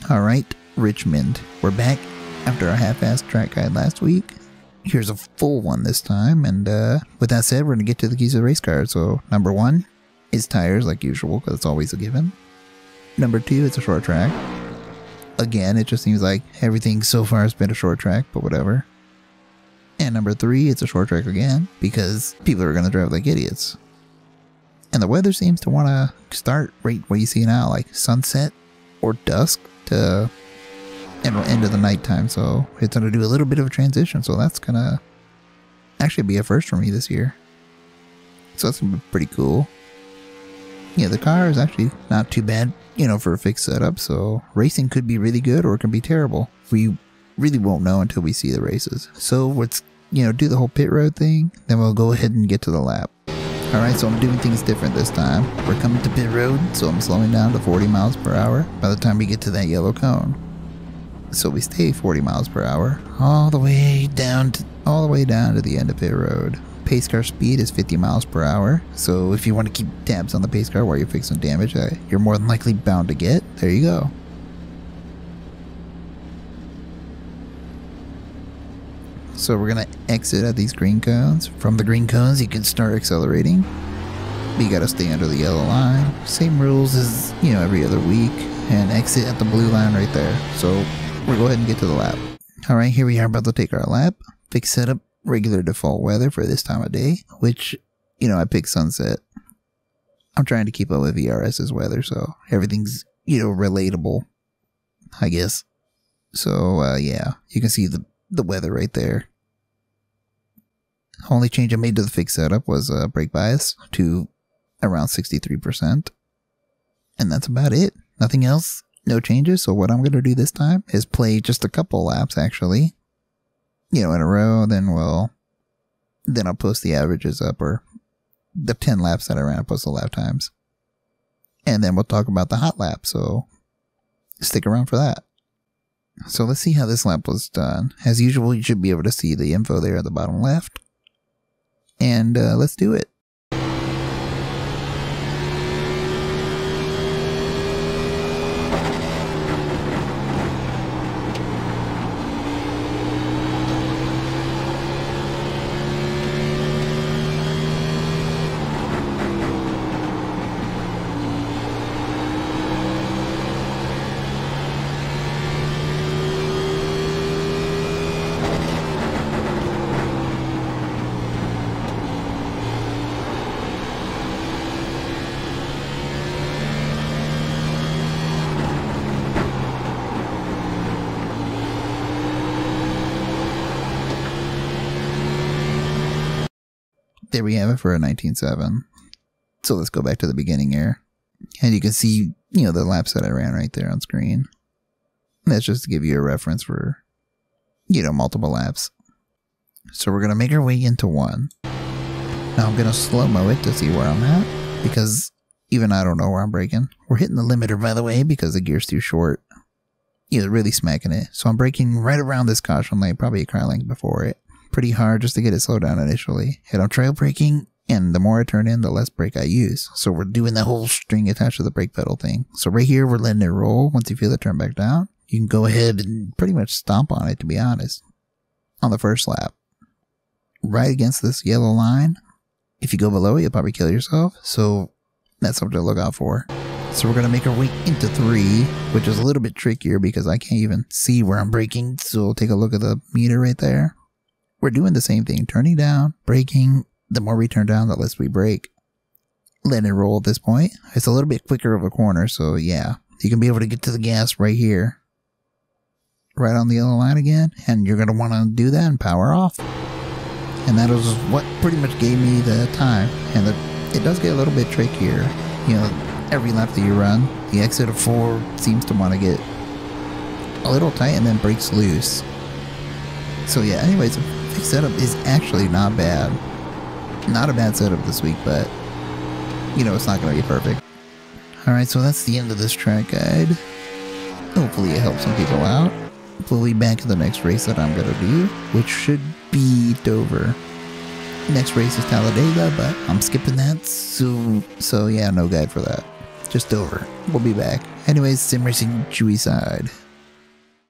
Alright, Richmond. We're back after our half-assed track guide last week. Here's a full one this time, and with that said, we're going to get to the keys of the race car. So, number 1 is tires, like usual, because it's always a given. Number 2, it's a short track. Again, it just seems like everything so far has been a short track, but whatever. And number 3, it's a short track again, because people are going to drive like idiots. And the weather seems to want to start right where you see now, like sunset or dusk to end of the nighttime. So it's going to do a little bit of a transition. So that's going to actually be a first for me this year. So that's going to be pretty cool. Yeah, the car is actually not too bad, you know, for a fixed setup. So racing could be really good or it can be terrible. We really won't know until we see the races. So let's, you know, do the whole pit road thing. Then we'll go ahead and get to the lap. Alright, so I'm doing things different this time. We're coming to pit road, so I'm slowing down to 40 miles per hour by the time we get to that yellow cone. So we stay 40 miles per hour all the way down to the end of pit road. Pace car speed is 50 miles per hour, so if you want to keep tabs on the pace car while you're fixing damage, you're more than likely bound to get. There you go. So we're going to exit at these green cones. From the green cones, you can start accelerating. But you got to stay under the yellow line. Same rules as, you know, every other week. And exit at the blue line right there. So we'll go ahead and get to the lap. Alright, here we are about to take our lap. Fixed setup, regular default weather for this time of day. Which, you know, I picked sunset. I'm trying to keep up with VRS's weather, so everything's, you know, relatable, I guess. So, yeah, you can see the weather right there. Only change I made to the fixed setup was brake bias to around 63%. And that's about it. Nothing else, no changes. So what I'm going to do this time is play just a couple laps actually. You know, in a row, then I'll post the averages up, or the 10 laps that I ran, I'll post the lap times. And then we'll talk about the hot lap, so stick around for that. So let's see how this lap was done. As usual, you should be able to see the info there at the bottom left. And let's do it. There we have it for a 19.7. So let's go back to the beginning here. And you can see, you know, the laps that I ran right there on screen. And that's just to give you a reference for, you know, multiple laps. So we're going to make our way into 1. Now I'm going to slow-mo it to see where I'm at, because even I don't know where I'm braking. We're hitting the limiter, by the way, because the gear's too short. You know, really smacking it. So I'm braking right around this caution light, probably a car length before it. Pretty hard just to get it slowed down initially. Hit on trail braking, and the more I turn in, the less brake I use. So we're doing that whole string attached to the brake pedal thing. So right here, we're letting it roll. Once you feel it turn back down, you can go ahead and pretty much stomp on it, to be honest. On the first lap. Right against this yellow line. If you go below it, you'll probably kill yourself. So that's something to look out for. So we're going to make our way into 3, which is a little bit trickier because I can't even see where I'm braking. So we'll take a look at the meter right there. We're doing the same thing, turning down, braking. The more we turn down, the less we brake. Letting it roll at this point. It's a little bit quicker of a corner, so yeah. You can be able to get to the gas right here. Right on the yellow line again, and you're going to want to do that and power off. And that was what pretty much gave me the time. And it does get a little bit trickier. You know, every lap that you run, the exit of 4 seems to want to get a little tight and then breaks loose. So yeah, anyways, the fixed setup is actually not bad. Not a bad setup this week, but, you know, it's not going to be perfect. Alright, so that's the end of this track guide. Hopefully it helps some people out. We'll be back to the next race that I'm going to do, which should be Dover. Next race is Talladega, but I'm skipping that, so yeah, no guide for that. Just Dover. We'll be back. Anyways, sim racing Chewy side.